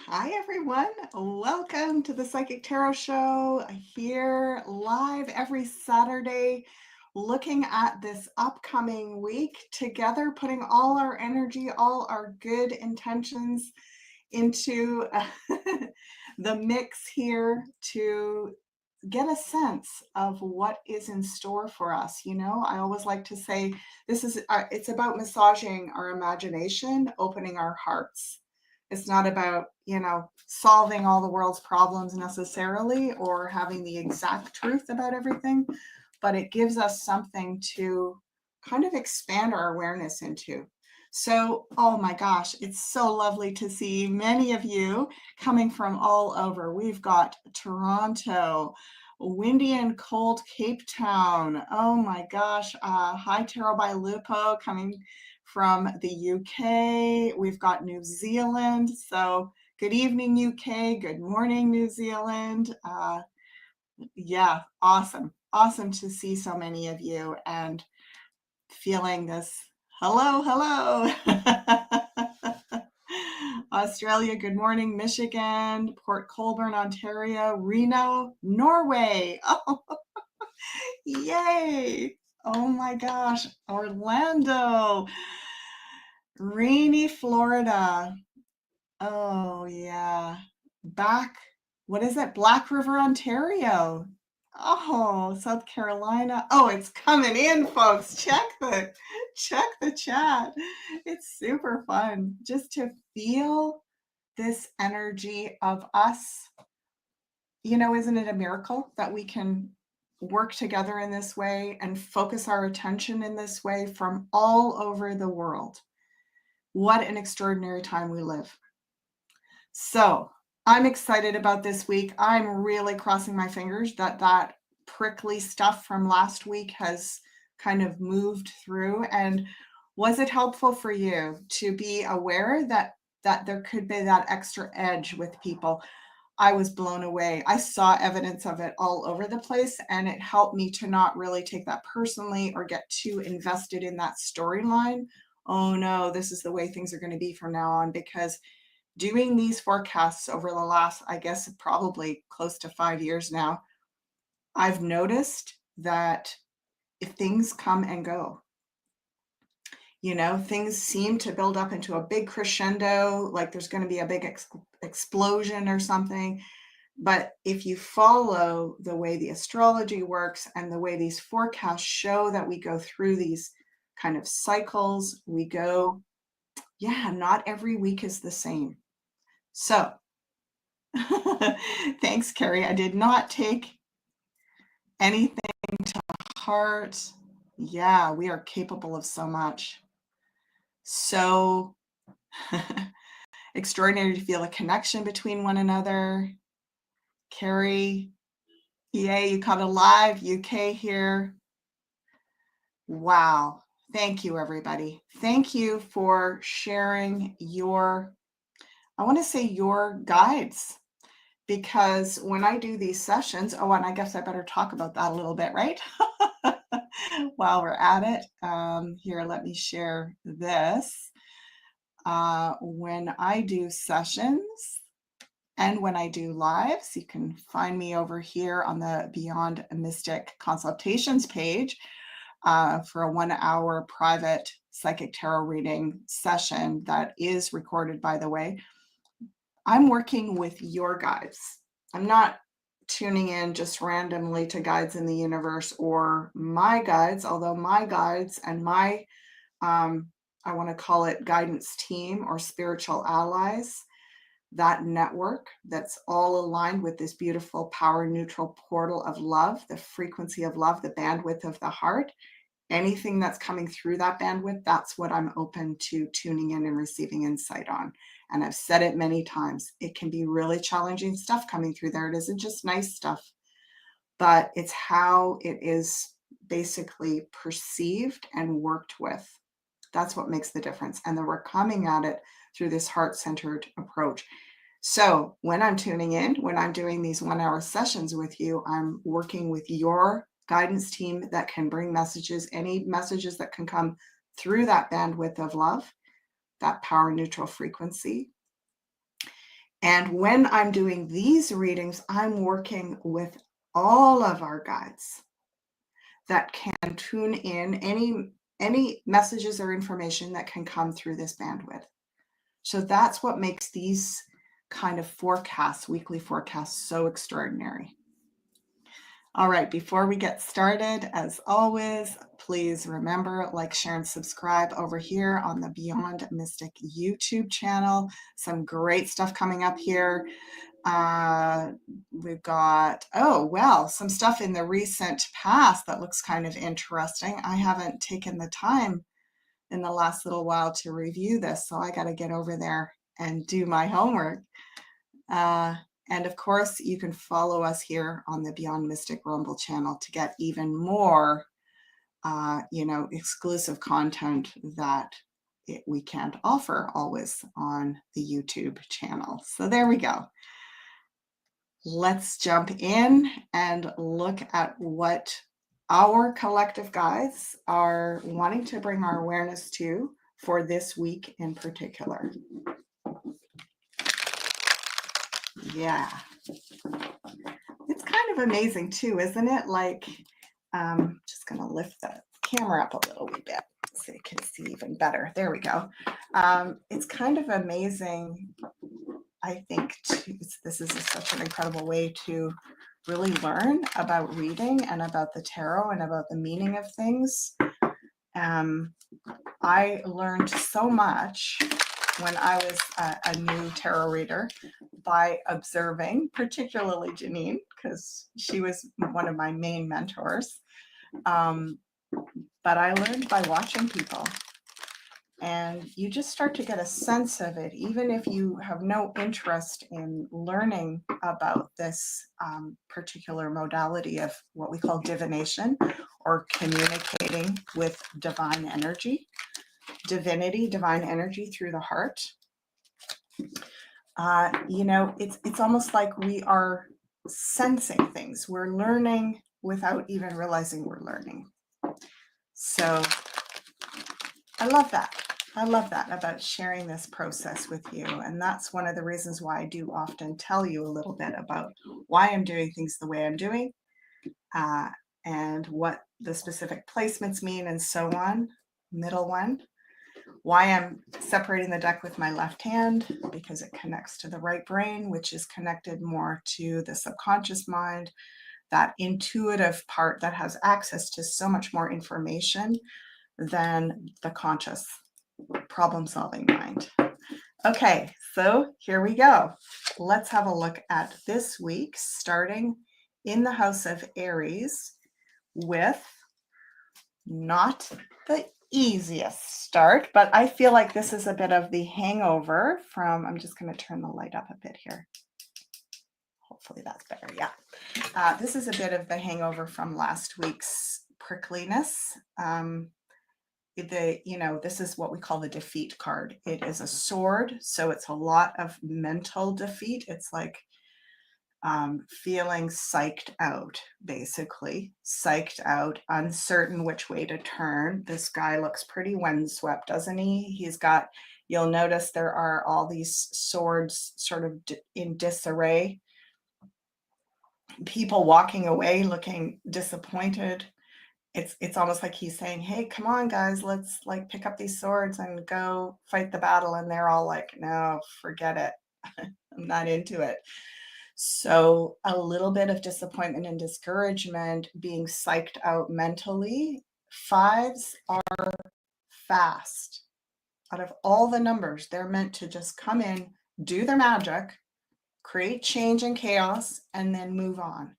Hi, everyone. Welcome to the Psychic Tarot Show here live every Saturday, looking at this upcoming week together, putting all our energy, all our good intentions into the mix here to get a sense of what is in store for us. I always like to say it's about massaging our imagination, opening our hearts. It's not about, solving all the world's problems necessarily or having the exact truth about everything, but it gives us something to kind of expand our awareness into. So, oh my gosh, it's so lovely to see many of you coming from all over. We've got Toronto, windy and cold Cape Town. Oh my gosh, hi Tarot by Lupo coming from the UK. We've got New Zealand. So good evening, UK. Good morning, New Zealand. Yeah, awesome. Awesome to see so many of you and feeling this. Hello, hello. Australia, good morning. Michigan, Port Colborne, Ontario, Reno, Norway. Oh, yay. Oh my gosh. Orlando, rainy Florida. Oh, yeah. What is it? Black River, Ontario. Oh, South Carolina. Oh, it's coming in, folks. Check the chat. It's super fun just to feel this energy of us. Isn't it a miracle that we can work together in this way and focus our attention in this way from all over the world? What an extraordinary time we live. So I'm excited about this week. I'm really crossing my fingers that prickly stuff from last week has kind of moved through. And was it helpful for you to be aware that there could be that extra edge with people? I was blown away. I saw evidence of it all over the place, and it helped me to not really take that personally or get too invested in that storyline. Oh no, this is the way things are going to be from now on, because doing these forecasts over the last, I guess, probably close to 5 years now, I've noticed that if things come and go, things seem to build up into a big crescendo, like there's going to be a big explosion or something. But if you follow the way the astrology works and the way these forecasts show that we go through these kind of cycles, not every week is the same. So thanks, Carrie. I did not take anything to heart. Yeah, we are capable of so much. So extraordinary to feel a connection between one another. Carrie, yay, you caught a live UK here. Wow. Thank you, everybody. Thank you for sharing your guides, because when I do these sessions, and I guess I better talk about that a little bit, right? While we're at it, here, let me share this. When I do sessions and when I do lives, you can find me over here on the Beyond Mystic consultations page for a 1-hour private psychic tarot reading session that is recorded, by the way. I'm working with your guides. I'm not tuning in just randomly to guides in the universe or my guides, although my guides and my, I want to call it guidance team or spiritual allies, that network that's all aligned with this beautiful power neutral portal of love, the frequency of love, the bandwidth of the heart. Anything that's coming through that bandwidth, that's what I'm open to tuning in and receiving insight on. And I've said it many times, it can be really challenging stuff coming through there. It isn't just nice stuff, but it's how it is basically perceived and worked with. That's what makes the difference. And then we're coming at it through this heart-centered approach. So when I'm tuning in, when I'm doing these 1-hour sessions with you, I'm working with your guidance team that can bring messages, any messages that can come through that bandwidth of love, that power neutral frequency. And when I'm doing these readings, I'm working with all of our guides that can tune in any messages or information that can come through this bandwidth. So that's what makes these kind of forecasts, weekly forecasts, so extraordinary. All right, before we get started, as always, please remember, like, share, and subscribe over here on the Beyond Mystic YouTube channel. Some great stuff coming up here. We've got, some stuff in the recent past that looks kind of interesting. I haven't taken the time in the last little while to review this, so I got to get over there and do my homework. And of course, you can follow us here on the Beyond Mystic Rumble channel to get even more, exclusive content that we can't offer always on the YouTube channel. So there we go. Let's jump in and look at what our collective guides are wanting to bring our awareness to for this week in particular. Yeah. It's kind of amazing too, isn't it? Like, just going to lift the camera up a little bit so you can see even better. There we go. It's kind of amazing, I think, this is such an incredible way to really learn about reading and about the tarot and about the meaning of things. I learned so much when I was a new tarot reader by observing, particularly Janine, because she was one of my main mentors. But I learned by watching people. And you just start to get a sense of it, even if you have no interest in learning about this particular modality of what we call divination, or communicating with divine energy, divinity, divine energy through the heart. It's almost like we are sensing things. We're learning without even realizing we're learning. So I love that. I love that about sharing this process with you. And that's one of the reasons why I do often tell you a little bit about why I'm doing things the way I'm doing, and what the specific placements mean and so on. Middle one, why I'm separating the deck with my left hand, because it connects to the right brain, which is connected more to the subconscious mind, that intuitive part that has access to so much more information than the conscious problem-solving mind. Okay, so here we go. Let's have a look at this week, starting in the house of Aries with not the easiest start, but I feel like this is a bit of the hangover from, I'm just going to turn the light up a bit here. Hopefully that's better. Yeah. This is a bit of the hangover from last week's prickliness. This is what we call the defeat card. It is a sword, so it's a lot of mental defeat. It's like feeling psyched out, basically. Psyched out, uncertain which way to turn. This guy looks pretty windswept, doesn't he? You'll notice there are all these swords sort of in disarray. People walking away looking disappointed. It's almost like he's saying, hey, come on, guys, let's like pick up these swords and go fight the battle. And they're all like, no, forget it. I'm not into it. So a little bit of disappointment and discouragement, being psyched out mentally. Fives are fast. Out of all the numbers, they're meant to just come in, do their magic, create change and chaos, and then move on.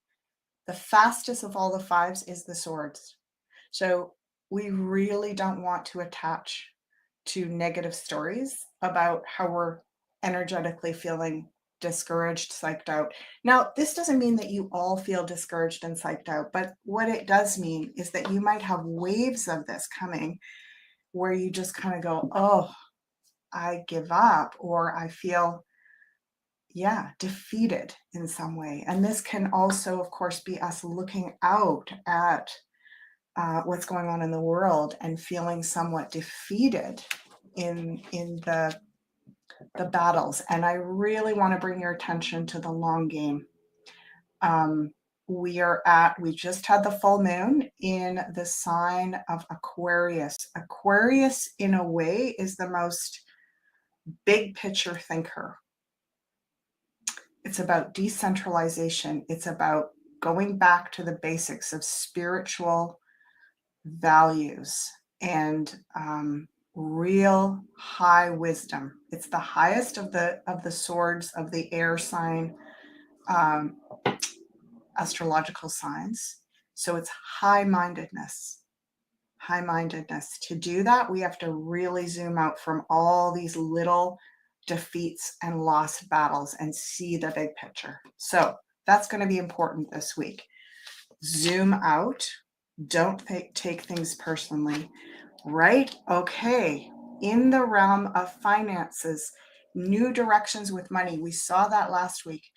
The fastest of all the fives is the swords. So we really don't want to attach to negative stories about how we're energetically feeling discouraged, psyched out. Now, this doesn't mean that you all feel discouraged and psyched out, but what it does mean is that you might have waves of this coming where you just kind of go, oh, I give up, or I feel, defeated in some way. And this can also, of course, be us looking out at what's going on in the world and feeling somewhat defeated in the the battles. And I really want to bring your attention to the long game. We just had the full moon in the sign of Aquarius. Aquarius, in a way, is the most big picture thinker. It's about decentralization. It's about going back to the basics of spiritual values and real high wisdom. It's the highest of the swords of the air sign astrological signs. So it's high-mindedness. High-mindedness. To do that, we have to really zoom out from all these little defeats and lost battles and see the big picture. So that's going to be important this week. Zoom out. Don't take things personally. Right? Okay. In the realm of finances, new directions with money. We saw that last week.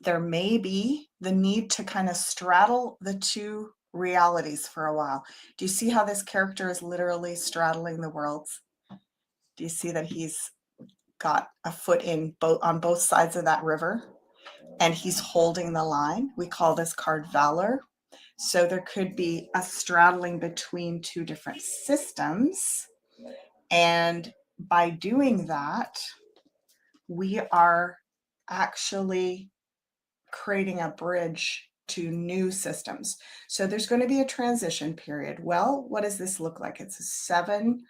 There may be the need to kind of straddle the two realities for a while. Do you see how this character is literally straddling the worlds? Do you see that he's got a foot on both sides of that river, and he's holding the line? We call this card Valor. So there could be a straddling between two different systems. And by doing that, we are actually creating a bridge to new systems. So there's going to be a transition period. Well, what does this look like? It's a 7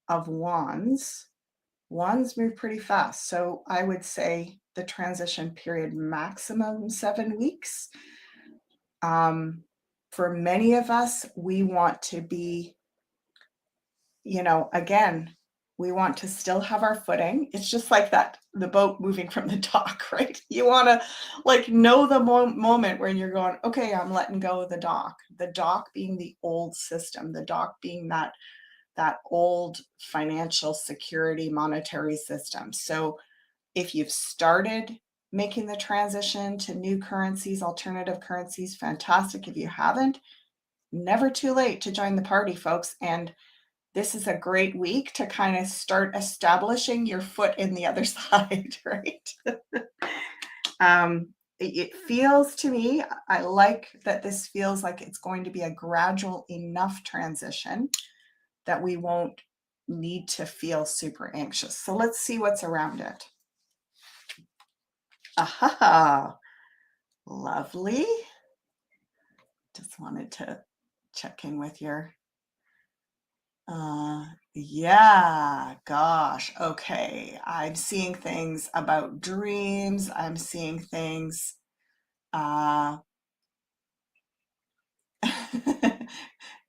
of Wands. Wands move pretty fast. So I would say the transition period, maximum 7 weeks. For many of us, we want to be, again, we want to still have our footing. It's just like that, the boat moving from the dock, right? You want to know the moment when you're going, okay, I'm letting go of the dock being the old system, the dock being that old financial security monetary system. So if you've started making the transition to new currencies, alternative currencies, fantastic. If you haven't, never too late to join the party, folks. And this is a great week to kind of start establishing your foot in the other side, right? It feels to me, I like that this feels like it's going to be a gradual enough transition that we won't need to feel super anxious. So let's see what's around it. Aha, lovely. Just wanted to check in with your, yeah, gosh, okay. I'm seeing things about dreams. I'm seeing things,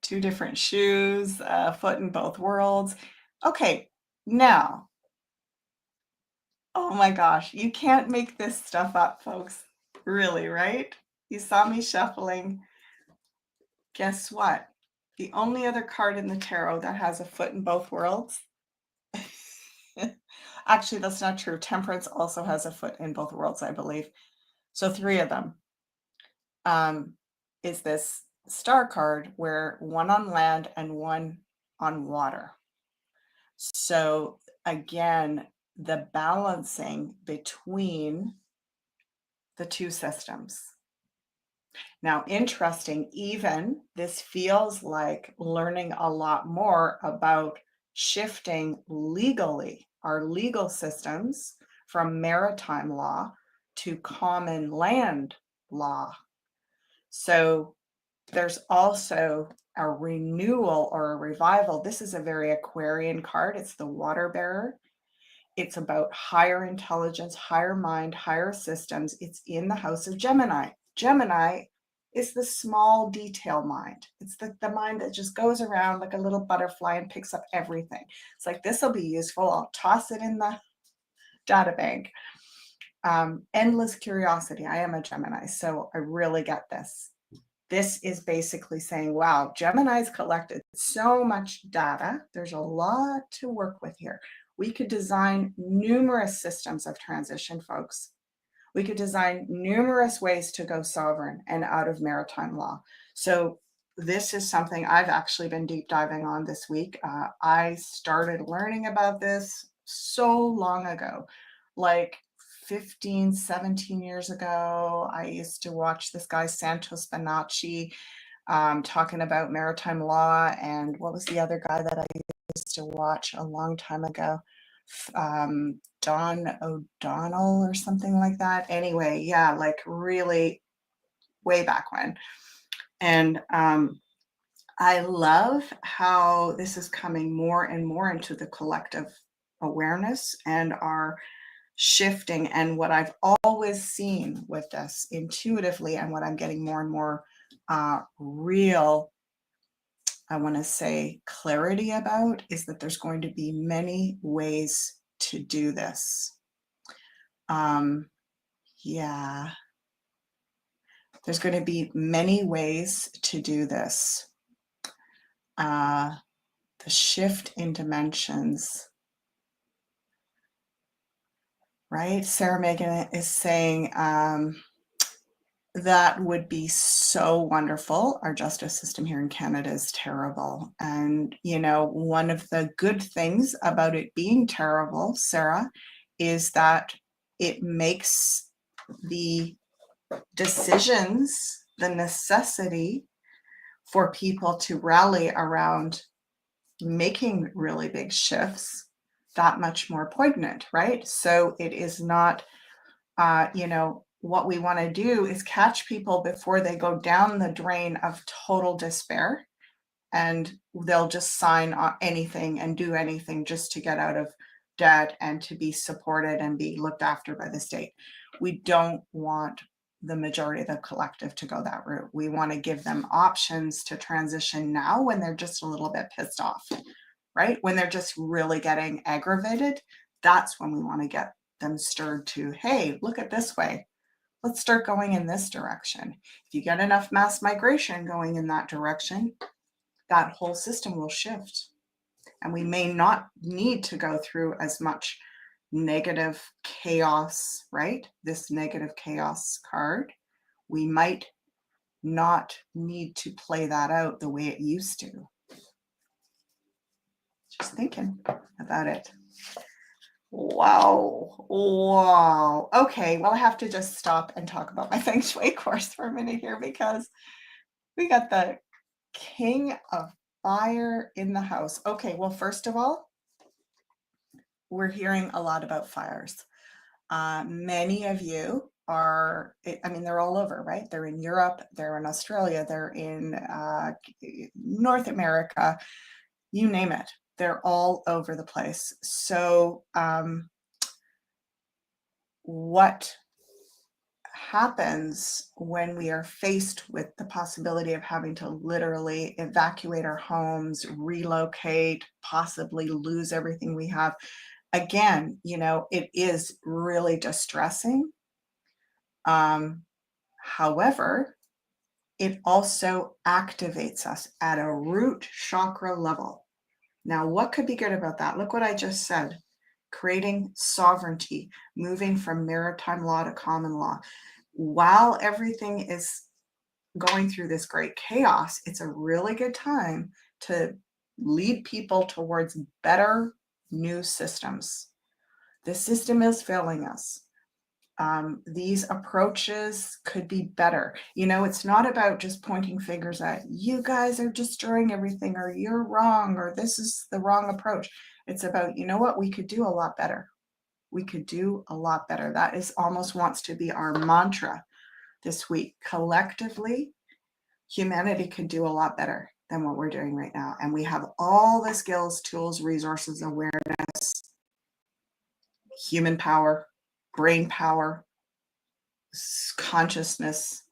two different shoes, foot in both worlds. Okay, now, oh my gosh, you can't make this stuff up, folks. Really, right? You saw me shuffling. Guess what? The only other card in the tarot that has a foot in both worlds. Actually, that's not true. Temperance also has a foot in both worlds, I believe. So 3 of them. Is this star card where one on land and one on water. So again, the balancing between the two systems. Now, interesting, even this feels like learning a lot more about shifting legally our legal systems from maritime law to common land law. So there's also a renewal or a revival. This is a very Aquarian card. It's the water bearer. It's about higher intelligence, higher mind, higher systems. It's in the house of Gemini. Gemini is the small detail mind. It's the mind that just goes around like a little butterfly and picks up everything. It's like, this will be useful. I'll toss it in the data bank. Endless curiosity. I am a Gemini, so I really get this. This is basically saying, wow, Gemini's collected so much data. There's a lot to work with here. We could design numerous systems of transition, folks. We could design numerous ways to go sovereign and out of maritime law. So this is something I've actually been deep diving on this week. I started learning about this so long ago, like 15, 17 years ago. I used to watch this guy, Santos Bonacci, talking about maritime law. And what was the other guy that I used to watch a long time ago? Don O'Donnell or something like that. Anyway, yeah, like really way back when. And I love how this is coming more and more into the collective awareness and our shifting. And what I've always seen with this intuitively, and what I'm getting more and more real, I want to say, clarity about, is that there's going to be many ways to do this. Yeah, there's going to be many ways to do this. The shift in dimensions, right? Sarah Megan is saying that would be so wonderful. Our justice system here in Canada is terrible. And, you know, one of the good things about it being terrible, Sarah, is that it makes the decisions, the necessity for people to rally around making really big shifts that much more poignant, right? So it is not, you know, what we want to do is catch people before they go down the drain of total despair, and they'll just sign on anything and do anything just to get out of debt and to be supported and be looked after by the state. We don't want the majority of the collective to go that route. We want to give them options to transition now when they're just a little bit pissed off, right? When they're just really getting aggravated, that's when we want to get them stirred to, hey, look at this way. Let's start going in this direction. If you get enough mass migration going in that direction, that whole system will shift. And we may not need to go through as much negative chaos, right? This negative chaos card. We might not need to play that out the way it used to. Just thinking about it. Wow. Wow. Okay. Well, I have to just stop and talk about my Feng Shui course for a minute here, because we got the King of Fire in the house. Okay. Well, first of all, we're hearing a lot about fires. Many of you are, I mean, they're all over, right? They're in Europe, they're in Australia, they're in North America, you name it. They're all over the place. So what happens when we are faced with the possibility of having to literally evacuate our homes, relocate, possibly lose everything we have? Again, you know, it is really distressing. However, it also activates us at a root chakra level. Now, what could be good about that? Look what I just said. Creating sovereignty, moving from maritime law to common law. While everything is going through this great chaos, it's a really good time to lead people towards better new systems. The system is failing us. These approaches could be better. You know, it's not about just pointing fingers at you guys are destroying everything, or you're wrong, or this is the wrong approach. It's about, you know what, we could do a lot better. We could do a lot better. That is almost wants to be our mantra this week. Collectively, humanity could do a lot better than what we're doing right now. And we have all the skills, tools, resources, awareness, human power, brain power, consciousness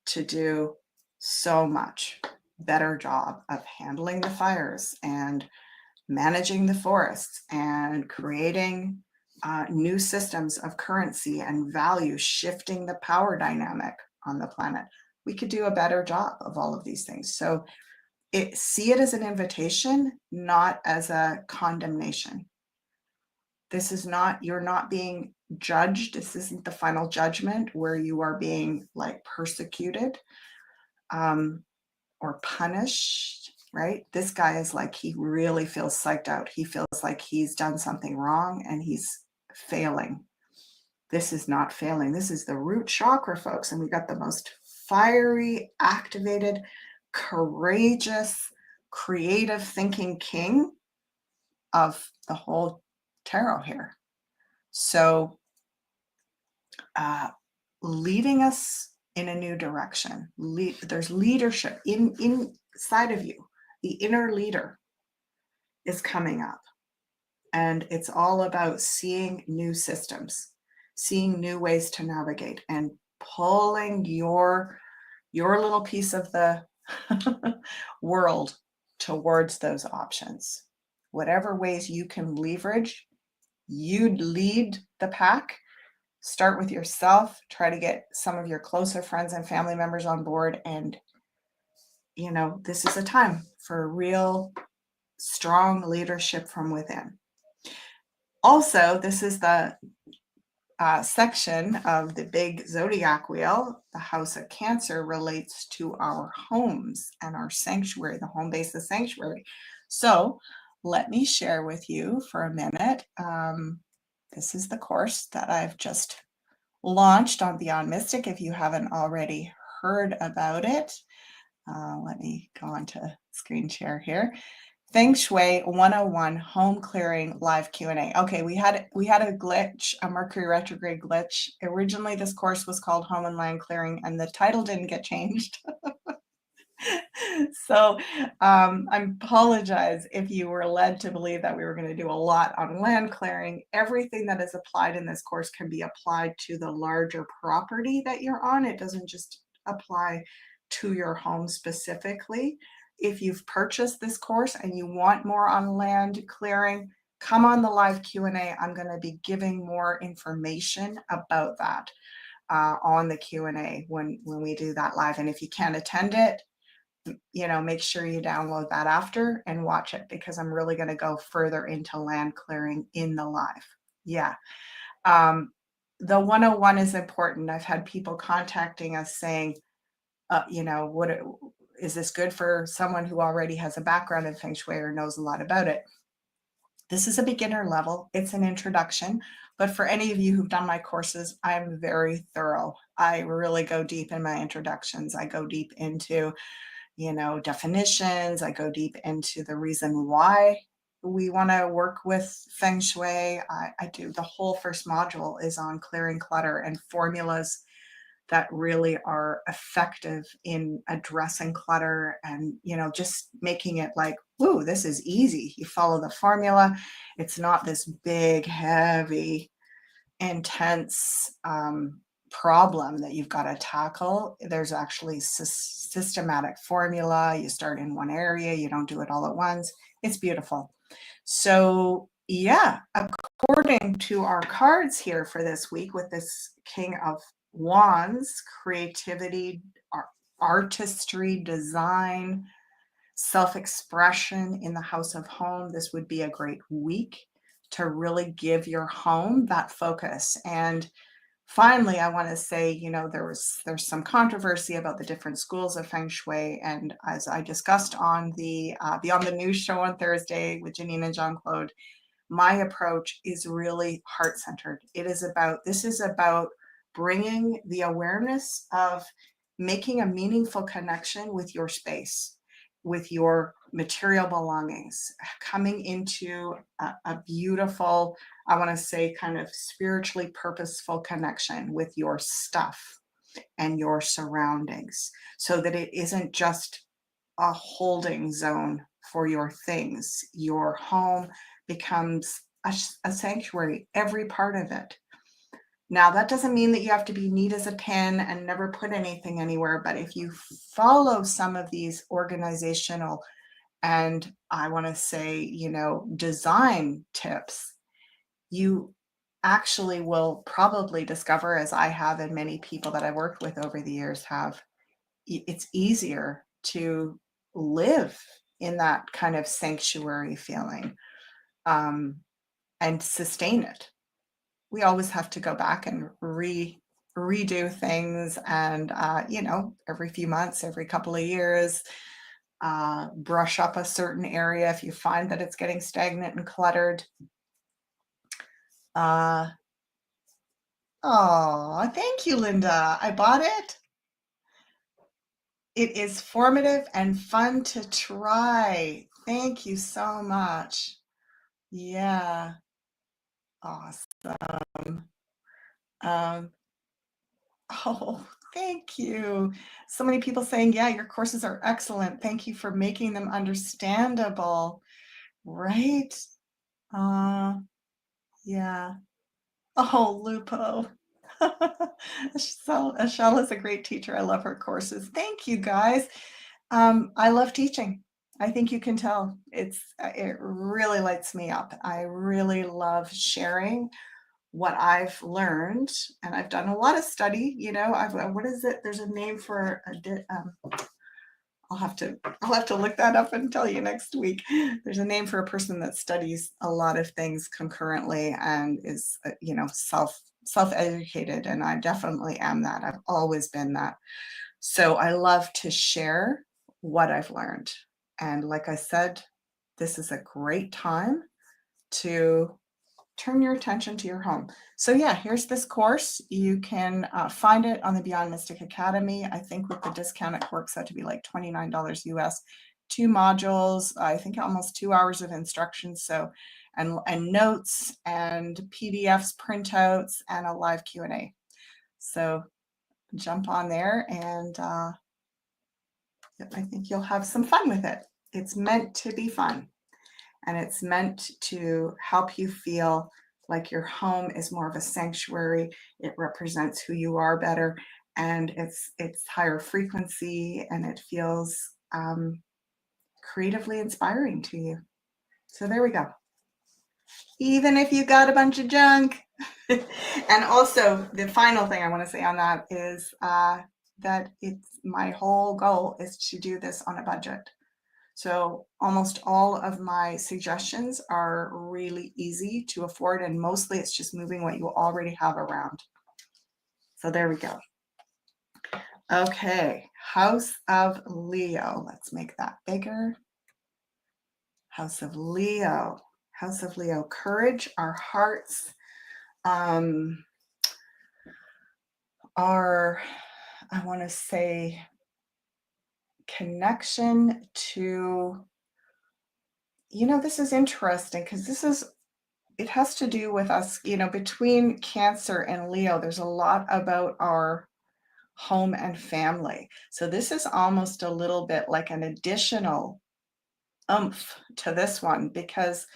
to do so much better job of handling the fires and managing the forests and creating new systems of currency and value, shifting the power dynamic on the planet. We could do a better job of all of these things. So see it as an invitation, not as a condemnation. This is not, you're not being judged. This isn't the final judgment where you are being like persecuted. or punished, right? This guy is like, he really feels psyched out. He feels like he's done something wrong and he's failing. This is not failing. This is the root chakra, folks. And we got the most fiery, activated, courageous, creative thinking king of the whole tarot here. So leading us in a new direction. There's leadership inside of you. The inner leader is coming up. And it's all about seeing new systems, seeing new ways to navigate, and pulling your little piece of the world towards those options. Whatever ways you can leverage, you lead the pack. Start with yourself, try to get some of your closer friends and family members on board. And, this is a time for real strong leadership from within. Also, this is the section of the big zodiac wheel. The house of Cancer relates to our homes and our sanctuary, the home base, the sanctuary. So let me share with you for a minute. This is the course that I've just launched on Beyond Mystic. If you haven't already heard about it, let me go on to screen share here. Feng Shui 101 home clearing live Q&A. Okay, we had a glitch, a Mercury retrograde glitch. Originally, this course was called Home and Land Clearing, and the title didn't get changed. So I apologize if you were led to believe that we were going to do a lot on land clearing. Everything that is applied in this course can be applied to the larger property that you're on. It doesn't just apply to your home specifically. If you've purchased this course and you want more on land clearing, come on the live Q&A. I'm going to be giving more information about that on the Q&A when we do that live. And if you can't attend it, make sure you download that after and watch it, because I'm really going to go further into land clearing in the live. Yeah. The 101 is important. I've had people contacting us saying, what is this good for someone who already has a background in Feng Shui or knows a lot about it? This is a beginner level. It's an introduction. But for any of you who've done my courses, I'm very thorough. I really go deep in my introductions. I go deep into definitions. I go deep into the reason why we want to work with Feng Shui. I do the whole first module is on clearing clutter and formulas that really are effective in addressing clutter and, just making it like, woo, this is easy. You follow the formula. It's not this big, heavy, intense problem that you've got to tackle. There's actually systematic formula. You start in one area, you don't do it all at once. It's beautiful. So yeah, according to our cards here for this week with this King of Wands, creativity, artistry, design, self-expression in the house of home, this would be a great week to really give your home that focus. And finally, I want to say, there's some controversy about the different schools of Feng Shui. And as I discussed on the Beyond the News show on Thursday with Janine and Jean-Claude, my approach is really heart-centered. This is about bringing the awareness of making a meaningful connection with your space, with your material belongings, coming into a beautiful, I want to say, kind of spiritually purposeful connection with your stuff and your surroundings, so that it isn't just a holding zone for your things. Your home becomes a sanctuary, every part of it. Now, that doesn't mean that you have to be neat as a pin and never put anything anywhere, but if you follow some of these organizational and I want to say, design tips, you actually will probably discover, as I have and many people that I've worked with over the years have, it's easier to live in that kind of sanctuary feeling and sustain it. We always have to go back and redo things, and every few months, every couple of years, brush up a certain area if you find that it's getting stagnant and cluttered. Oh, thank you, Linda. I bought it. It is formative and fun to try. Thank you so much. Yeah, awesome. Um, oh, thank you. So many people saying, yeah, your courses are excellent. Thank you for making them understandable. Right? Yeah. Oh, Lupo. So Ashala is a great teacher. I love her courses. Thank you, guys. I love teaching. I think you can tell. It really lights me up. I really love sharing what I've learned, and I've done a lot of study. You know, what is it? There's a name for I'll have to look that up and tell you next week. There's a name for a person that studies a lot of things concurrently and is, self-educated, and I definitely am that. I've always been that. So I love to share what I've learned. And like I said, this is a great time to turn your attention to your home. So yeah, here's this course. You can find it on the Beyond Mystic Academy. I think with the discount, it works out to be like $29 US. 2 modules, I think almost 2 hours of instruction. So, and notes and PDFs, printouts, and a live Q&A. So jump on there, and I think you'll have some fun with it. It's meant to be fun, and it's meant to help you feel like your home is more of a sanctuary. It represents who you are better, and it's higher frequency, and it feels creatively inspiring to you. So there we go. Even if you got a bunch of junk. And also, the final thing I want to say on that is that my whole goal is to do this on a budget. So almost all of my suggestions are really easy to afford, and mostly it's just moving what you already have around. So there we go. Okay, House of Leo. Let's make that bigger. House of Leo. House of Leo. Courage, our hearts, our, I want to say, connection to, this is interesting because it has to do with us, between Cancer and Leo, there's a lot about our home and family. So this is almost a little bit like an additional oomph to this one, because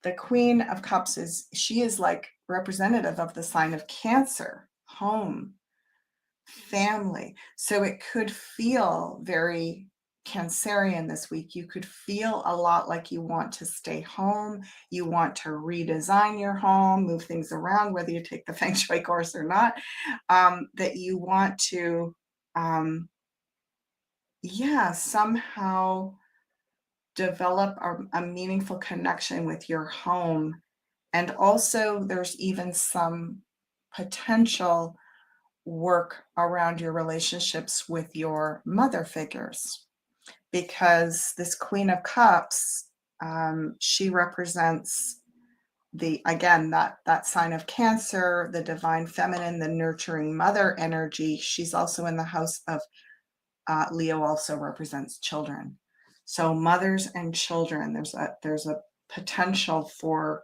the Queen of Cups she is like representative of the sign of Cancer, home, family. So it could feel very Cancerian this week. You could feel a lot like you want to stay home. You want to redesign your home, move things around, whether you take the Feng Shui course or not, that you want to, somehow develop a meaningful connection with your home. And also there's even some potential work around your relationships with your mother figures, because this Queen of Cups, she represents that sign of Cancer, the divine feminine, the nurturing mother energy. She's also in the house of Leo, also represents children. So mothers and children, there's a potential for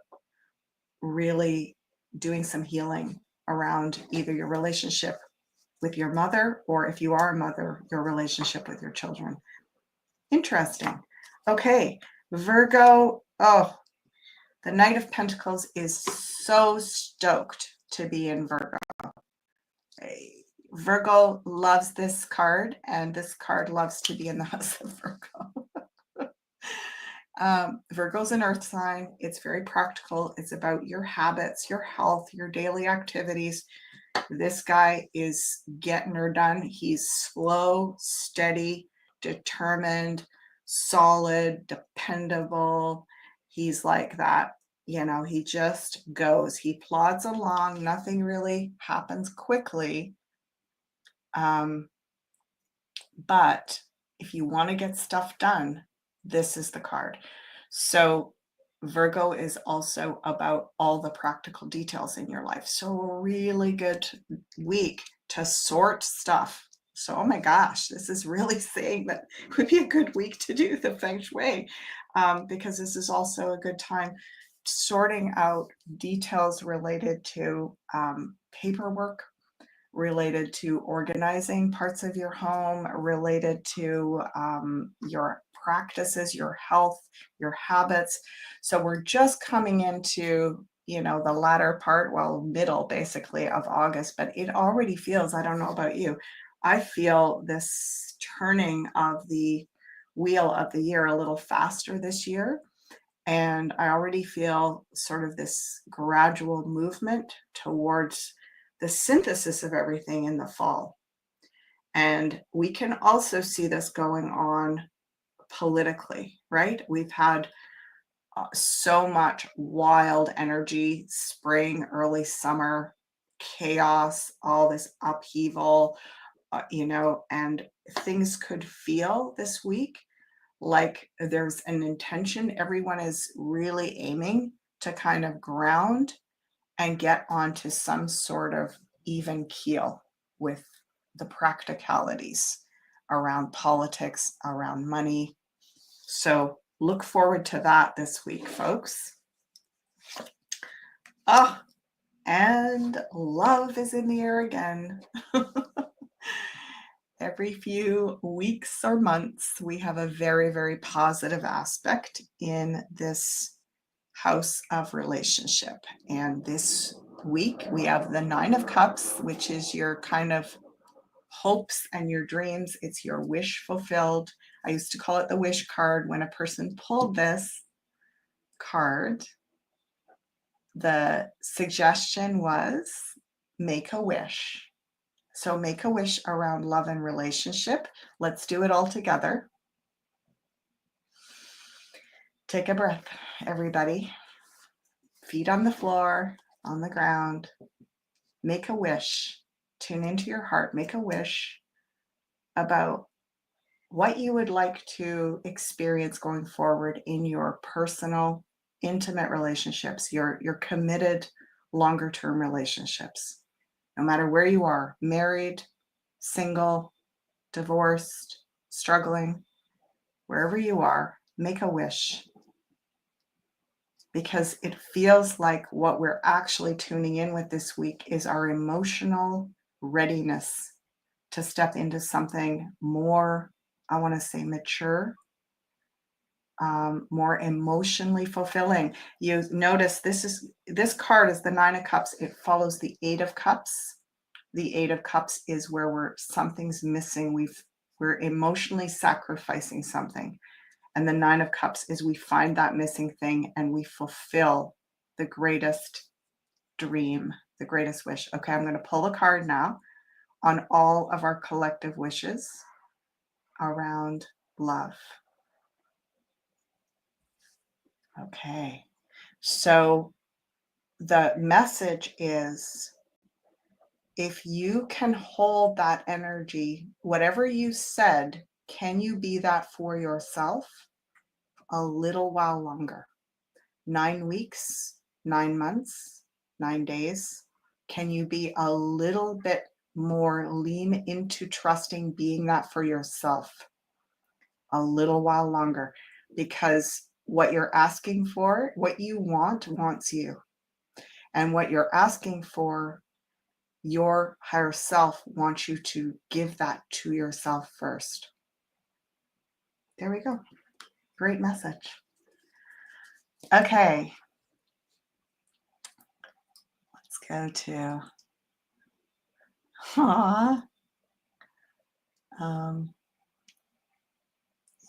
really doing some healing around either your relationship with your mother, or if you are a mother, your relationship with your children. Interesting. Okay, Virgo. Oh, the Knight of Pentacles is so stoked to be in Virgo. Virgo loves this card, and this card loves to be in the house of Virgo. Virgo's an earth sign. It's very practical. It's about your habits, your health, your daily activities. This guy is getting her done. He's slow, steady, determined, solid, dependable. He's like that. He just goes. He plods along. Nothing really happens quickly. But if you want to get stuff done, this is the card. So Virgo is also about all the practical details in your life. So a really good week to sort stuff. So, oh my gosh, this is really saying that it would be a good week to do the Feng Shui, because this is also a good time sorting out details related to paperwork, related to organizing parts of your home, related to your practices, your health, your habits. So we're just coming into, the latter part, well, middle basically of August, but it already feels, I don't know about you, I feel this turning of the wheel of the year a little faster this year. And I already feel sort of this gradual movement towards the synthesis of everything in the fall. And we can also see this going on politically, right? We've had so much wild energy, spring, early summer, chaos, all this upheaval, and things could feel this week like there's an intention. Everyone is really aiming to kind of ground and get onto some sort of even keel with the practicalities around politics, around money. So look forward to that this week, folks. Oh, and love is in the air again. Every few weeks or months, we have a very, very positive aspect in this house of relationship. And this week, we have the Nine of Cups, which is your kind of hopes and your dreams. It's your wish fulfilled. I used to call it the wish card. When a person pulled this card, the suggestion was make a wish. So make a wish around love and relationship. Let's do it all together. Take a breath, everybody. Feet on the floor, on the ground. Make a wish. Tune into your heart. Make a wish about what you would like to experience going forward in your personal, intimate relationships, your committed, longer-term relationships. No matter where you are, married, single, divorced, struggling, wherever you are, make a wish. Because it feels like what we're actually tuning in with this week is our emotional readiness to step into something more, I want to say, mature, more emotionally fulfilling. You notice this card is the Nine of Cups. It follows the Eight of Cups. The Eight of Cups is where something's missing. We're emotionally sacrificing something. And the Nine of Cups is we find that missing thing and we fulfill the greatest dream, the greatest wish. Okay, I'm going to pull a card now on all of our collective wishes around love. Okay, so the message is, if you can hold that energy, whatever you said, can you be that for yourself a little while longer? 9 weeks, 9 months, 9 days? Can you be a little bit more lean into trusting being that for yourself a little while longer? Because what you're asking for, what you want, wants you. And what you're asking for, your higher self wants you to give that to yourself first. There we go. Great message. Okay. Let's go to,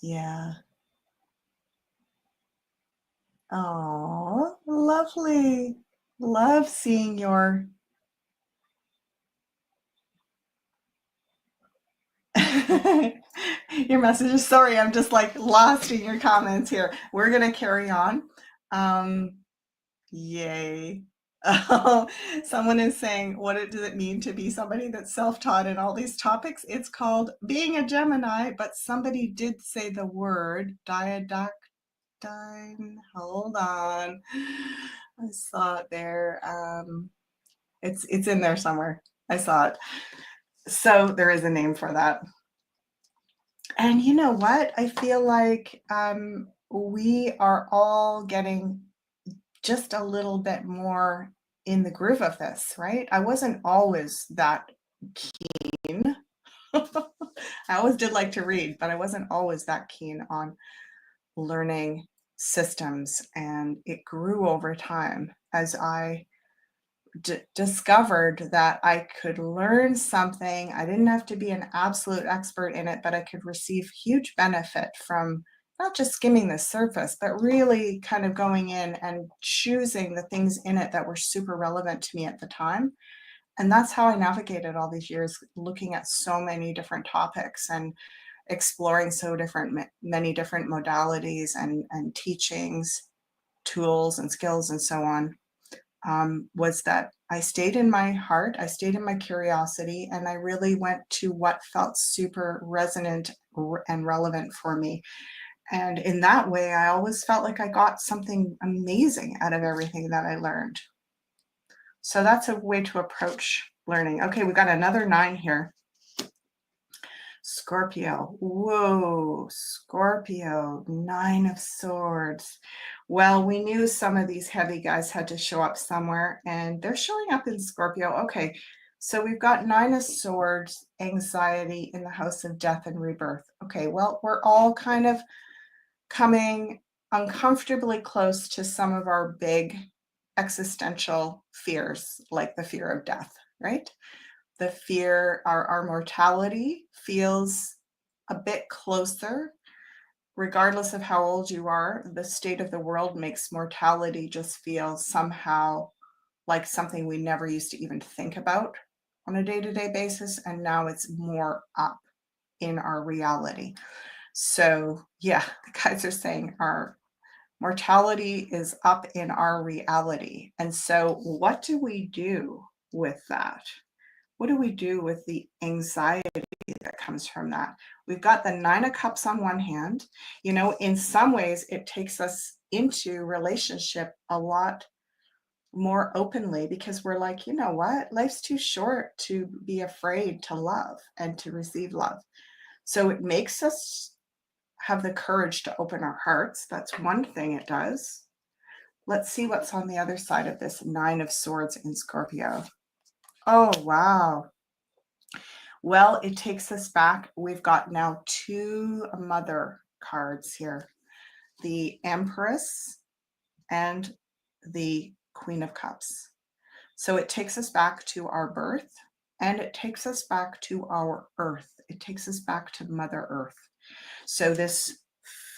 yeah. Oh, lovely. Love seeing your your messages. Sorry, I'm just like lost in your comments here. We're gonna carry on. Yay. Oh, someone is saying, does it mean to be somebody that's self-taught in all these topics? It's called being a Gemini, but somebody did say the word diadactyl. Hold on. I saw it there. It's in there somewhere. I saw it. So there is a name for that. And you know what? I feel like we are all getting just a little bit more in the groove of this, right? I wasn't always that keen. I always did like to read, but I wasn't always that keen on learning systems. And it grew over time as I discovered that I could learn something. I didn't have to be an absolute expert in it, but I could receive huge benefit from not just skimming the surface, but really kind of going in and choosing the things in it that were super relevant to me at the time. And that's how I navigated all these years, looking at so many different topics and exploring many different modalities and teachings, tools and skills and so on. Was that I stayed in my heart, I stayed in my curiosity, and I really went to what felt super resonant and relevant for me. And in that way, I always felt like I got something amazing out of everything that I learned. So that's a way to approach learning. Okay, we got another 9 here. Scorpio. Whoa, Scorpio, 9 of Swords. Well, we knew some of these heavy guys had to show up somewhere, and they're showing up in Scorpio. Okay, so we've got 9 of Swords, anxiety in the house of death and rebirth. Okay, well, we're all kind of coming uncomfortably close to some of our big existential fears, like the fear of death, right? The fear, our mortality feels a bit closer. Regardless of how old you are, the state of the world makes mortality just feel somehow like something we never used to even think about on a day-to-day basis. And now it's more up in our reality. So yeah, the guys are saying our mortality is up in our reality. And so what do we do with that? What do we do with the anxiety that comes from that? We've got the 9 of Cups on one hand. You know, in some ways, it takes us into relationship a lot more openly because we're like, you know what? Life's too short to be afraid to love and to receive love. So it makes us have the courage to open our hearts. That's one thing it does. Let's see what's on the other side of this 9 of Swords in Scorpio. Oh, wow. Well, it takes us back. We've got now 2 mother cards here, the Empress and the Queen of Cups. So it takes us back to our birth, and it takes us back to our earth. It takes us back to Mother Earth. So this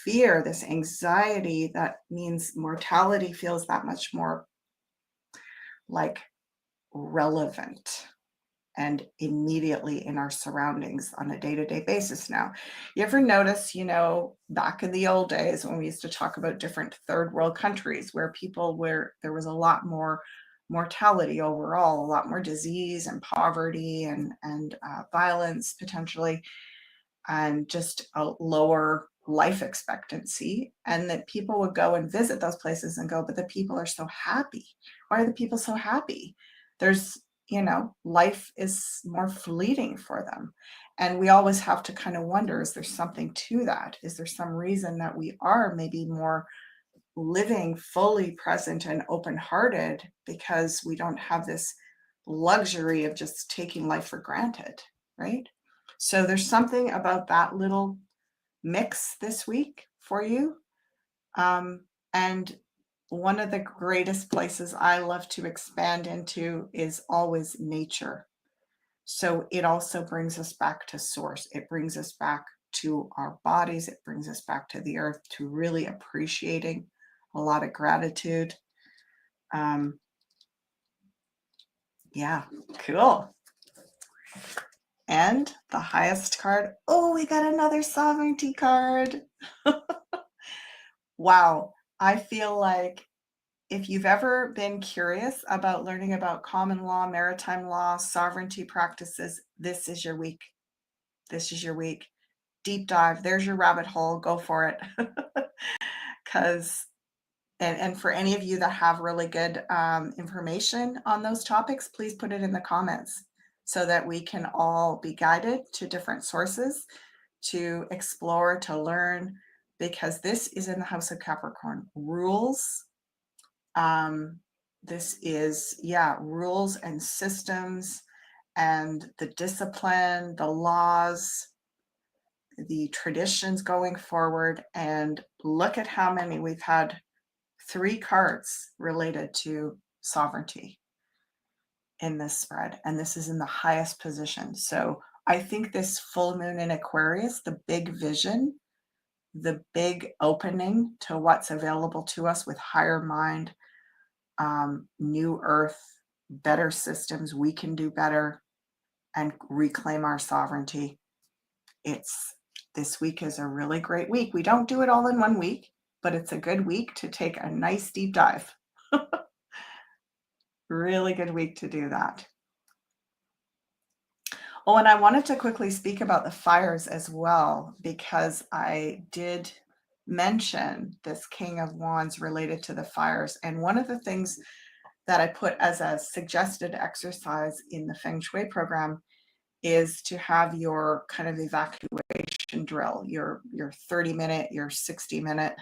fear, this anxiety, that means mortality feels that much more like relevant and immediately in our surroundings on a day-to-day basis now. You ever notice, you know, back in the old days when we used to talk about different third world countries where there was a lot more mortality overall, a lot more disease and poverty and violence potentially, and just a lower life expectancy, and that people would go and visit those places and go, but the people are so happy. Why are the people so happy? There's, you know, life is more fleeting for them. And we always have to kind of wonder, is there something to that? Is there some reason that we are maybe more living fully present and open-hearted because we don't have this luxury of just taking life for granted, right? So there's something about that little mix this week for you. And one of the greatest places I love to expand into is always nature. So it also brings us back to source. It brings us back to our bodies. It brings us back to the earth, to really appreciating a lot of gratitude. Yeah, cool. And the highest card, oh, we got another sovereignty card. Wow, I feel like if you've ever been curious about learning about common law, maritime law, sovereignty practices, this is your week. This is your week. Deep dive. There's your rabbit hole. Go for it. Because and for any of you that have really good information on those topics, please put it in the comments so that we can all be guided to different sources to explore, to learn, because this is in the House of Capricorn. Rules. This is, rules and systems and the discipline, the laws, the traditions going forward. And look at how many we've had. 3 cards related to sovereignty in this spread, and this is in the highest position. So I think this full moon in Aquarius, the big vision, the big opening to what's available to us with higher mind, new earth, better systems, we can do better and reclaim our sovereignty. This week is a really great week. We don't do it all in one week, but it's a good week to take a nice deep dive. Really good week to do that. Oh, and I wanted to quickly speak about the fires as well, because I did mention this King of Wands related to the fires. And one of the things that I put as a suggested exercise in the Feng Shui program is to have your kind of evacuation drill, your 30-minute, your 60-minute.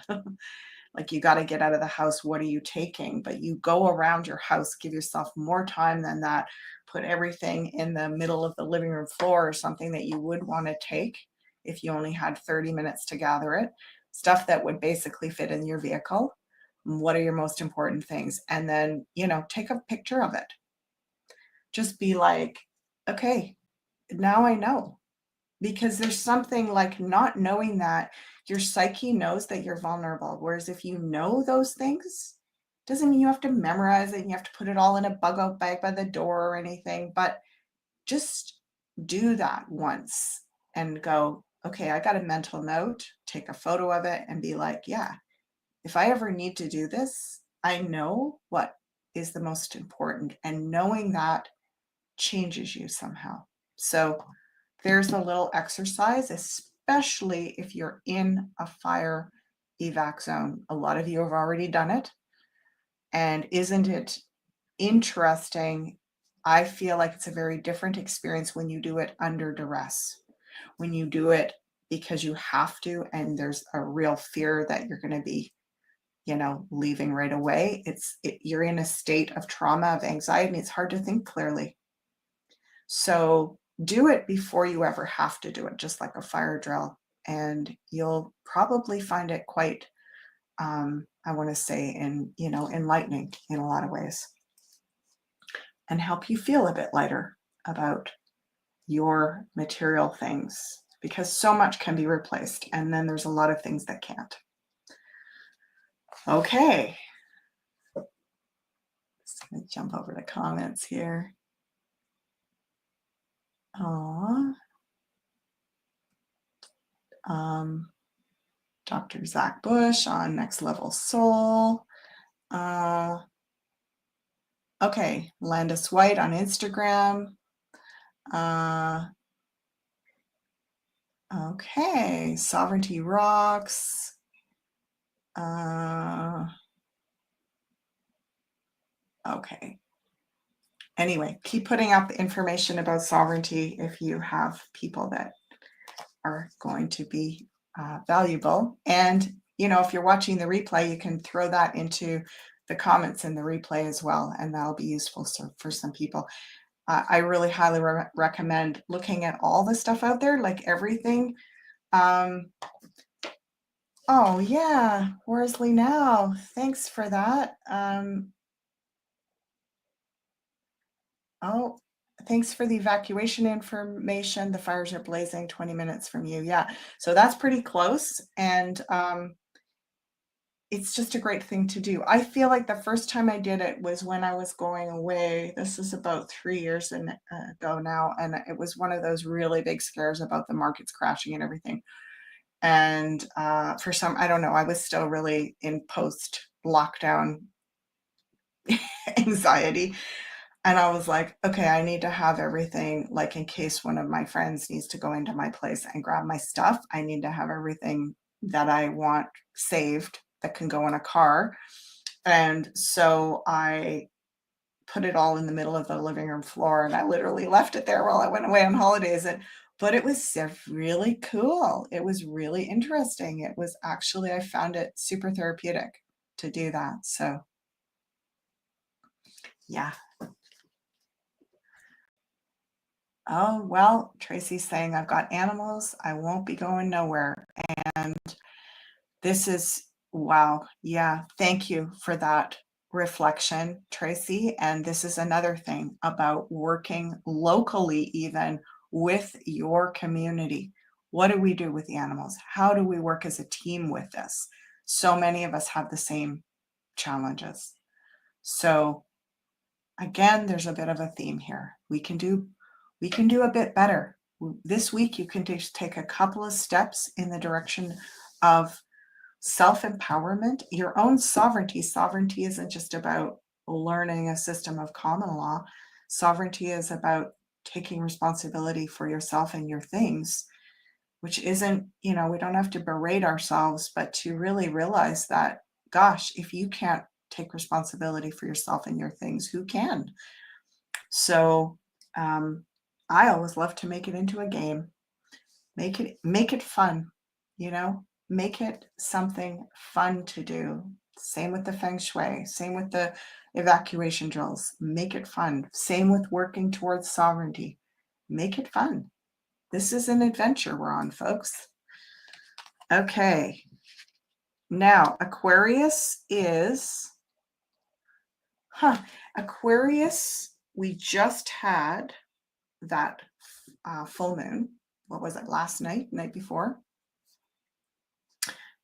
Like, you got to get out of the house. What are you taking? But you go around your house, give yourself more time than that. Put everything in the middle of the living room floor or something that you would want to take if you only had 30 minutes to gather it. Stuff that would basically fit in your vehicle. What are your most important things? And then, take a picture of it. Just be like, okay, now I know. Because there's something like not knowing that your psyche knows that you're vulnerable. Whereas if you know those things, doesn't mean you have to memorize it and you have to put it all in a bug out bag by the door or anything, but just do that once and go, okay, I got a mental note, take a photo of it and be like, yeah, if I ever need to do this, I know what is the most important. And knowing that changes you somehow. So there's a little exercise, especially if you're in a fire evac zone. A lot of you have already done it. And isn't it interesting? I feel like it's a very different experience when you do it under duress, when you do it because you have to, and there's a real fear that you're going to be, leaving right away. You're in a state of trauma, of anxiety, and it's hard to think clearly. So do it before you ever have to do it, just like a fire drill. And you'll probably find it quite, I want to say, enlightening in a lot of ways, and help you feel a bit lighter about your material things, because so much can be replaced. And then there's a lot of things that can't. Okay. Just going to jump over to comments here. Dr. Zach Bush on Next Level Soul. Okay, Landis White on Instagram. Okay, Sovereignty Rocks. Okay. Anyway, keep putting up information about sovereignty if you have people that are going to be valuable. And, if you're watching the replay, you can throw that into the comments in the replay as well, and that'll be useful for some people. I really highly recommend looking at all the stuff out there, like everything. Oh yeah, Worsley now. Thanks for that. Oh, thanks for the evacuation information. The fires are blazing 20 minutes from you. Yeah, so that's pretty close. And it's just a great thing to do. I feel like the first time I did it was when I was going away. This is about 3 years ago now. And it was one of those really big scares about the markets crashing and everything. And I don't know, I was still really in post-lockdown anxiety. And I was like, okay, I need to have everything, like in case one of my friends needs to go into my place and grab my stuff, I need to have everything that I want saved that can go in a car. And so I put it all in the middle of the living room floor, and I literally left it there while I went away on holidays. And but it was really cool. It was really interesting. It was actually, I found it super therapeutic to do that. So yeah. Oh, well, Tracy's saying I've got animals. I won't be going nowhere. And this is, wow. Yeah. Thank you for that reflection, Tracy. And this is another thing about working locally, even with your community. What do we do with the animals? How do we work as a team with this? So many of us have the same challenges. So again, there's a bit of a theme here. We can do a bit better. This week, you can just take a couple of steps in the direction of self-empowerment, your own sovereignty. Sovereignty isn't just about learning a system of common law. Sovereignty is about taking responsibility for yourself and your things, which isn't, we don't have to berate ourselves, but to really realize that, gosh, if you can't take responsibility for yourself and your things, who can? So I always love to make it into a game. Make it fun, make it something fun to do. Same with the Feng Shui, same with the evacuation drills. Make it fun. Same with working towards sovereignty. Make it fun. This is an adventure we're on, folks. Okay. Now, Aquarius is, Aquarius, we just had that full moon. What was it, last night before?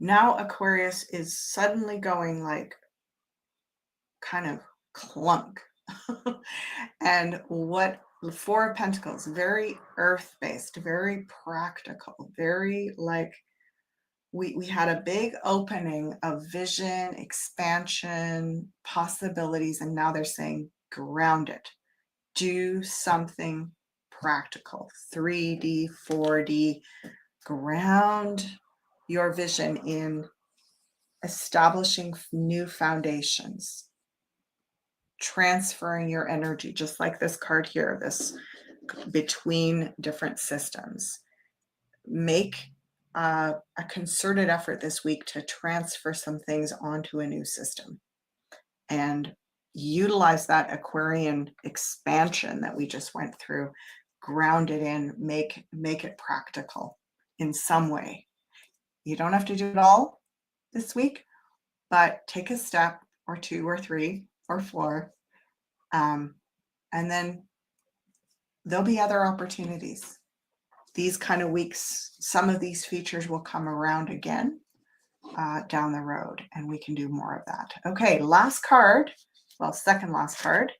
Now Aquarius is suddenly going like kind of clunk. And what the Four of Pentacles, very earth-based, very practical, very like we had a big opening of vision, expansion, possibilities, and now they're saying ground it. Do something practical, 3D, 4D, ground your vision in establishing new foundations, transferring your energy, just like this card here, this between different systems. Make a concerted effort this week to transfer some things onto a new system and utilize that Aquarian expansion that we just went through, ground it in, make it practical in some way. You don't have to do it all this week, but take a step or two or three or four, and then there'll be other opportunities. These kind of weeks, some of these features will come around again down the road, and we can do more of that. Okay, last card, well, second last card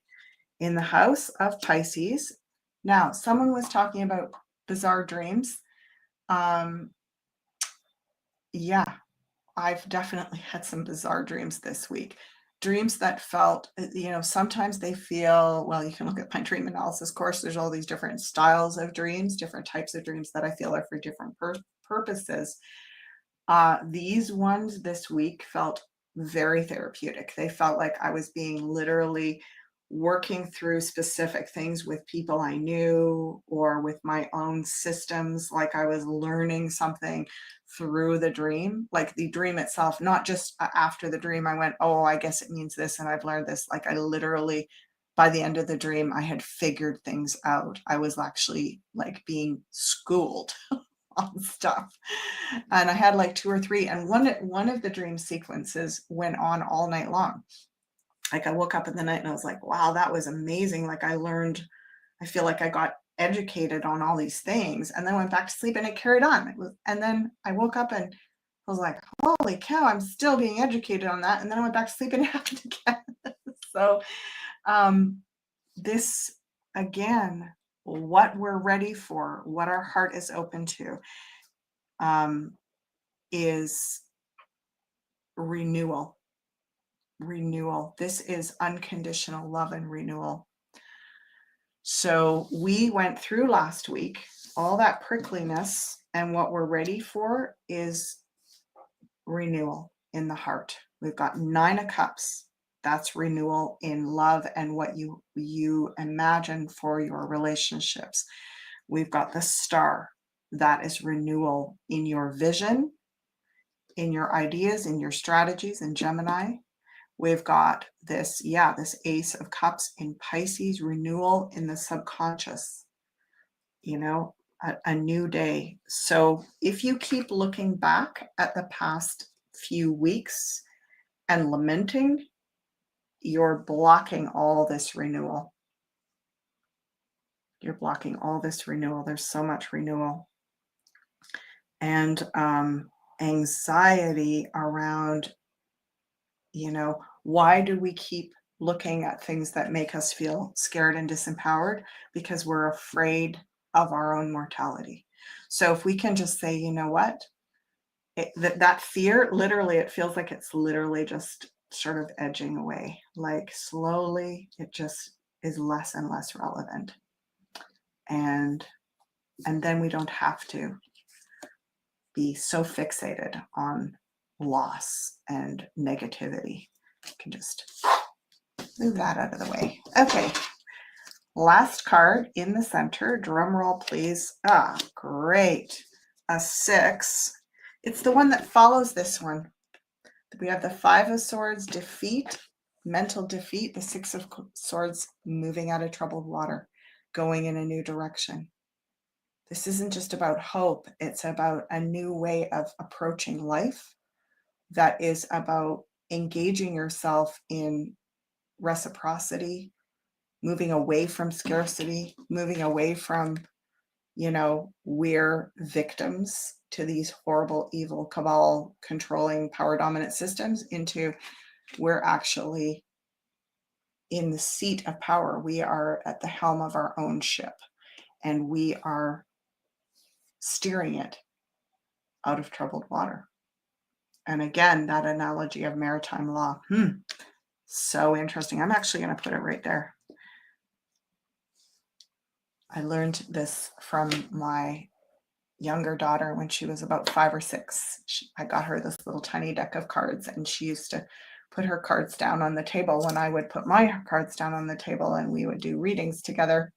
in the house of Pisces. Now, someone was talking about bizarre dreams. Yeah, I've definitely had some bizarre dreams this week. Dreams that felt, sometimes they feel, well, you can look at my dream analysis course. There's all these different styles of dreams, different types of dreams that I feel are for different purposes. These ones this week felt very therapeutic. They felt like I was being literally working through specific things with people I knew or with my own systems, like I was learning something through the dream, like the dream itself, not just after the dream I went, oh, I guess it means this and I've learned this. Like I literally, by the end of the dream, I had figured things out. I was actually like being schooled on stuff. And I had like two or three, and one of the dream sequences went on all night long. Like I woke up in the night and I was like, wow, that was amazing. Like I feel like I got educated on all these things, and then went back to sleep and it carried on. And then I woke up and I was like, holy cow, I'm still being educated on that. And then I went back to sleep and it happened again. So this, again, what we're ready for, what our heart is open to, is renewal. renewal. This is unconditional love and renewal. So we went through last week all that prickliness, and what we're ready for is renewal in the heart. We've got 9 of Cups. That's renewal in love and what you imagine for your relationships. We've got the Star. That is renewal in your vision, in your ideas, in your strategies in Gemini. We've got this Ace of Cups in Pisces, renewal in the subconscious, a new day. So if you keep looking back at the past few weeks and lamenting, you're blocking all this renewal. You're blocking all this renewal. There's so much renewal. And anxiety around, why do we keep looking at things that make us feel scared and disempowered? Because we're afraid of our own mortality. So if we can just say, you know what, that fear, literally, it feels like it's literally just sort of edging away, like slowly it just is less and less relevant. And then we don't have to be so fixated on loss and negativity. You can just move that out of the way. Okay, last card in the center, drum roll please. Great, a 6. It's the one that follows this one. We have the 5 of Swords, defeat, mental defeat, the 6 of Swords, moving out of troubled water, going in a new direction. This isn't just about hope, it's about a new way of approaching life that is about engaging yourself in reciprocity, moving away from scarcity, moving away from, we're victims to these horrible, evil, cabal, controlling, power dominant systems, into we're actually in the seat of power. We are at the helm of our own ship, and we are steering it out of troubled water. And again, that analogy of maritime law. So interesting. I'm actually going to put it right there. I learned this from my younger daughter when she was about 5 or 6. I got her this little tiny deck of cards, and she used to put her cards down on the table when I would put my cards down on the table, and we would do readings together,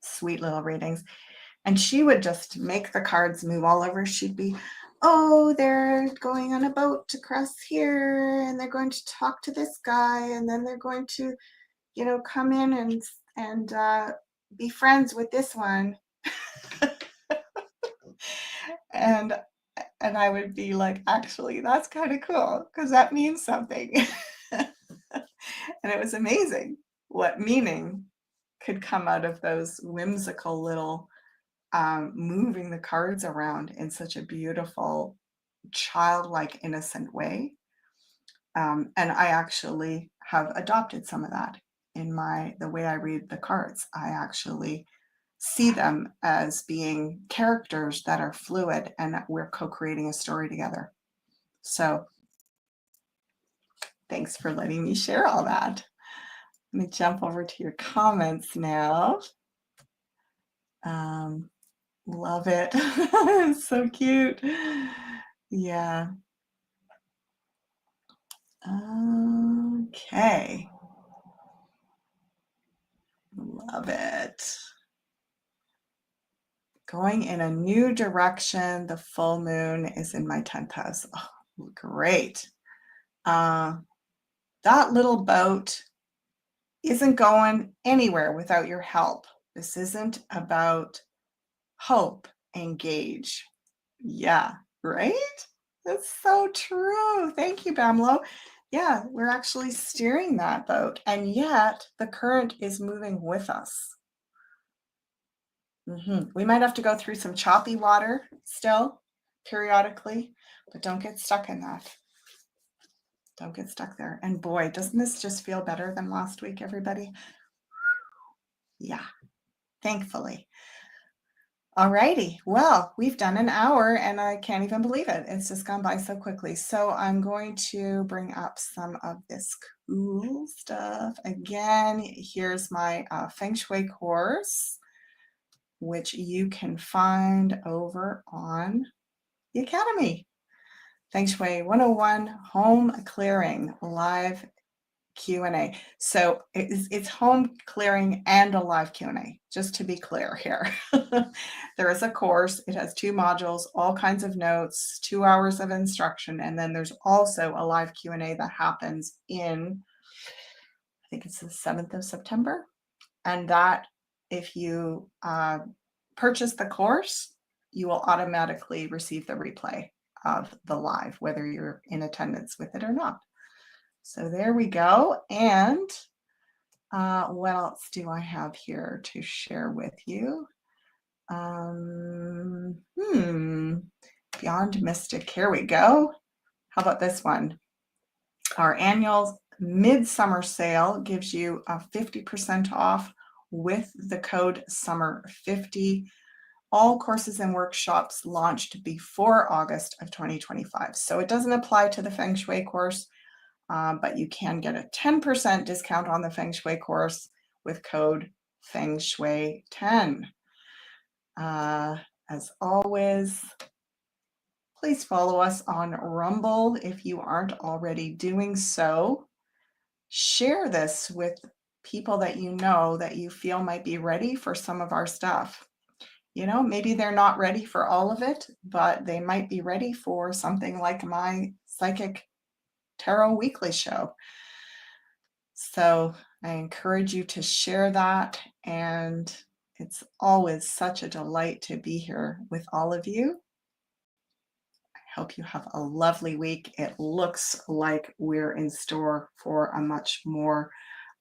sweet little readings. And she would just make the cards move all over. She'd be, oh, they're going on a boat across here, and they're going to talk to this guy, and then they're going to, come in and be friends with this one. and I would be like, actually, that's kind of cool, because that means something. And it was amazing what meaning could come out of those whimsical little moving the cards around in such a beautiful, childlike, innocent way. And I actually have adopted some of that in the way I read the cards. I actually see them as being characters that are fluid, and that we're co-creating a story together. So thanks for letting me share all that. Let me jump over to your comments now. Love it. It's so cute. Yeah. Okay. Love it. Going in a new direction. The full moon is in my 10th house. Oh, great. That little boat isn't going anywhere without your help. This isn't about hope, engage. Yeah, right? That's so true. Thank you, Bamlo. Yeah, we're actually steering that boat, and yet the current is moving with us. We might have to go through some choppy water still, periodically, but don't get stuck in that. Don't get stuck there. And boy, doesn't this just feel better than last week, everybody? Yeah, thankfully. Alrighty, well, we've done an hour and I can't even believe it. It's just gone by so quickly. So I'm going to bring up some of this cool stuff. Again, here's my Feng Shui course, which you can find over on the Academy. Feng Shui 101 Home Clearing Live Q&A. So it's home clearing and a live Q&A, just to be clear here. There is a course. It has 2 modules, all kinds of notes, 2 hours of instruction, and then there's also a live Q&A that happens in, I think it's the 7th of September. And that, if you purchase the course, you will automatically receive the replay of the live, whether you're in attendance with it or not. So there we go. And what else do I have here to share with you? Beyond Mystic. Here we go. How about this one? Our annual midsummer sale gives you a 50% off with the code SUMMER50. All courses and workshops launched before August of 2025. So it doesn't apply to the Feng Shui course. But you can get a 10% discount on the Feng Shui course with code Feng Shui 10. As always, please follow us on Rumble if you aren't already doing so. Share this with people that you feel might be ready for some of our stuff. You know, maybe they're not ready for all of it, but they might be ready for something like my Psychic Tarot Weekly show. So I encourage you to share that, and it's always such a delight to be here with all of you. I hope you have a lovely week. It looks like we're in store for a much more,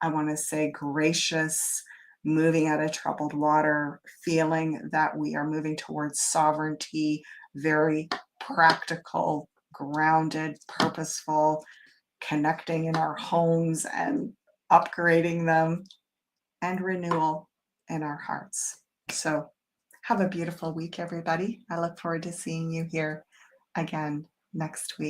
I want to say, gracious, moving out of troubled water, feeling that we are moving towards sovereignty, very practical, grounded, purposeful, connecting in our homes and upgrading them, and renewal in our hearts. So have a beautiful week, everybody. I look forward to seeing you here again next week.